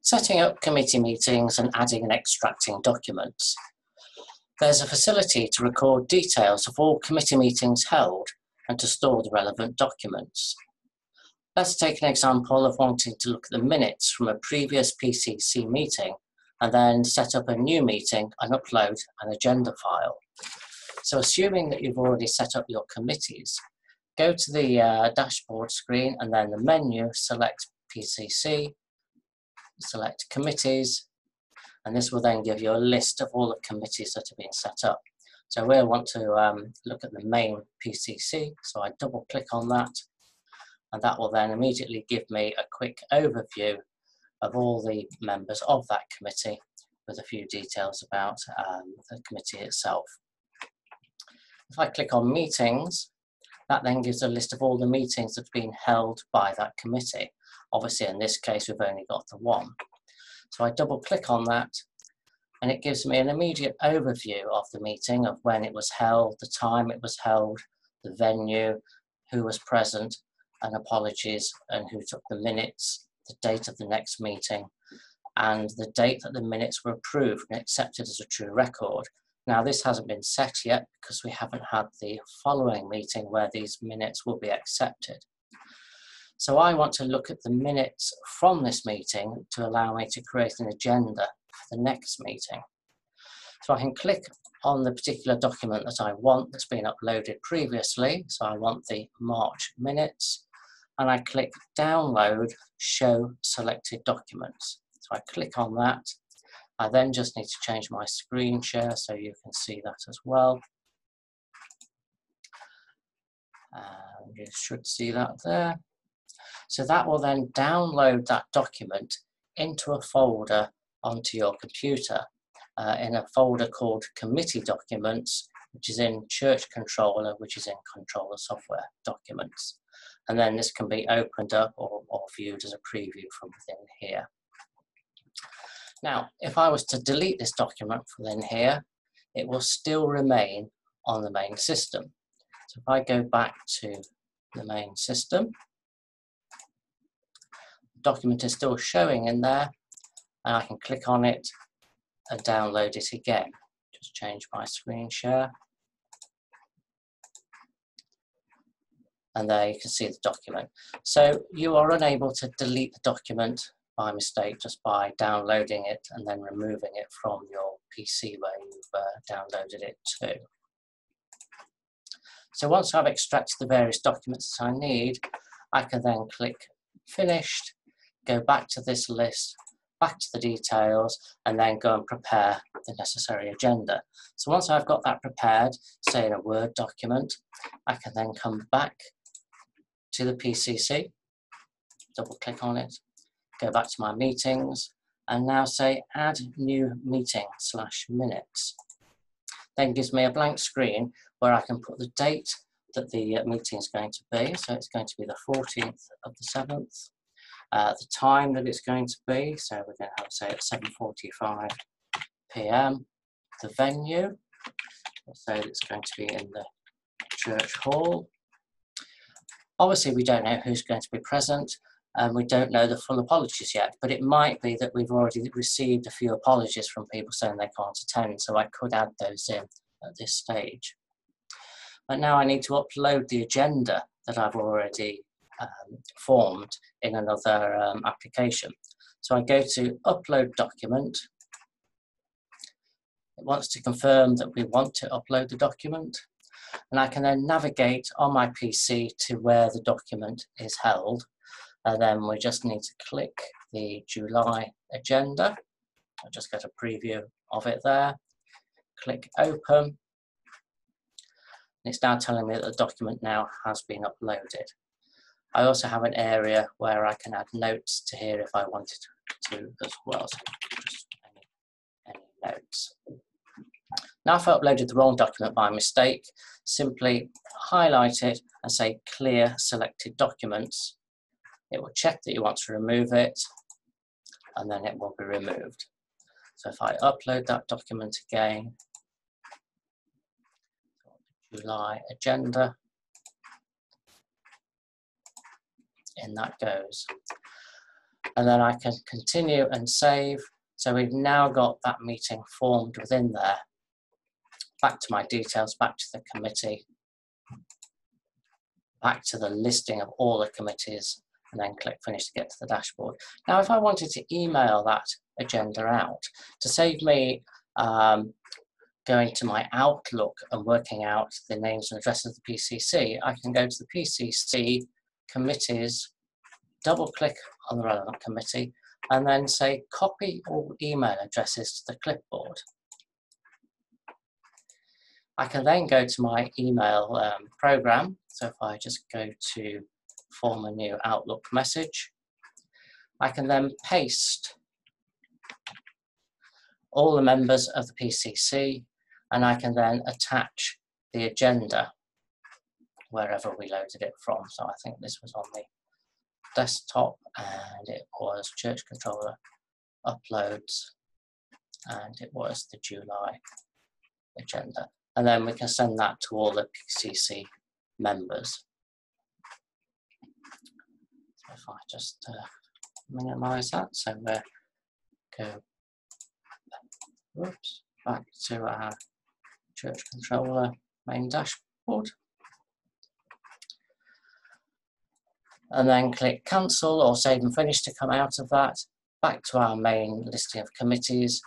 Setting up committee meetings and adding and extracting documents. There's a facility to record details of all committee meetings held and to store the relevant documents. Let's take an example of wanting to look at the minutes from a previous PCC meeting and then set up a new meeting and upload an agenda file. So assuming that you've already set up your committees, go to the dashboard screen and then the menu, select PCC, select committees, and this will then give you a list of all the committees that have been set up. So we'll want to look at the main PCC, so I double click on that, and that will then immediately give me a quick overview of all the members of that committee with a few details about the committee itself. If I click on meetings, that then gives a list of all the meetings that have been held by that committee. Obviously in this case we've only got the one. So I double click on that and it gives me an immediate overview of the meeting, of when it was held, the time it was held, the venue, who was present, and apologies, and who took the minutes, the date of the next meeting, and the date that the minutes were approved and accepted as a true record. Now this hasn't been set yet because we haven't had the following meeting where these minutes will be accepted. So I want to look at the minutes from this meeting to allow me to create an agenda for the next meeting. So I can click on the particular document that I want that's been uploaded previously. So I want the March minutes, and I click download, show selected documents. So I click on that. I then just need to change my screen share so you can see that as well. You should see that there. So that will then download that document into a folder onto your computer in a folder called Committee Documents, which is in Church Controller, which is in Controller Software Documents. And then this can be opened up or viewed as a preview from within here. Now, if I was to delete this document from within here, it will still remain on the main system. So if I go back to the main system, the document is still showing in there, and I can click on it and download it again. Just change my screen share. And there you can see the document. So you are unable to delete the document by mistake just by downloading it and then removing it from your PC where you've downloaded it to. So once I've extracted the various documents that I need, I can then click Finished, go back to this list, back to the details, and then go and prepare the necessary agenda. So once I've got that prepared, say in a Word document, I can then come back to the PCC, double click on it, go back to my meetings, and now say add new meeting / minutes. Then gives me a blank screen where I can put the date that the meeting is going to be. So it's going to be the 14th of the 7th. The time that it's going to be, so we're going to have, say, at 7:45 p.m. The venue, so it's going to be in the church hall. Obviously, we don't know who's going to be present, and we don't know the full apologies yet, but it might be that we've already received a few apologies from people saying they can't attend, so I could add those in at this stage. But now I need to upload the agenda that I've already formed in another application. So I go to Upload Document. It wants to confirm that we want to upload the document, and I can then navigate on my PC to where the document is held. And then we just need to click the July agenda. I'll just get a preview of it there. Click Open. It's now telling me that the document now has been uploaded. I also have an area where I can add notes to here if I wanted to as well. So just any notes. Now if I uploaded the wrong document by mistake, simply highlight it and say Clear Selected Documents. It will check that you want to remove it, and then it will be removed. So if I upload that document again, July agenda, in that goes. And then I can continue and save. So we've now got that meeting formed within there. Back to my details, back to the committee, back to the listing of all the committees, and then click finish to get to the dashboard. Now, if I wanted to email that agenda out, to save me going to my Outlook and working out the names and addresses of the PCC, I can go to the PCC committees, double click on the relevant committee, and then say copy all email addresses to the clipboard. I can then go to my email program. So if I just go to form a new Outlook message, I can then paste all the members of the PCC, and I can then attach the agenda wherever we loaded it from. So I think this was on the desktop, and it was Church Controller uploads, and it was the July agenda. And then we can send that to all the PCC members. So if I just minimize that, so we'll go back to our Church Controller main dashboard. And then click cancel or save and finish to come out of that. Back to our main listing of committees,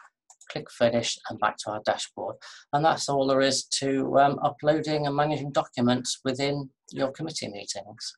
click finish, and back to our dashboard. And that's all there is to uploading and managing documents within your committee meetings.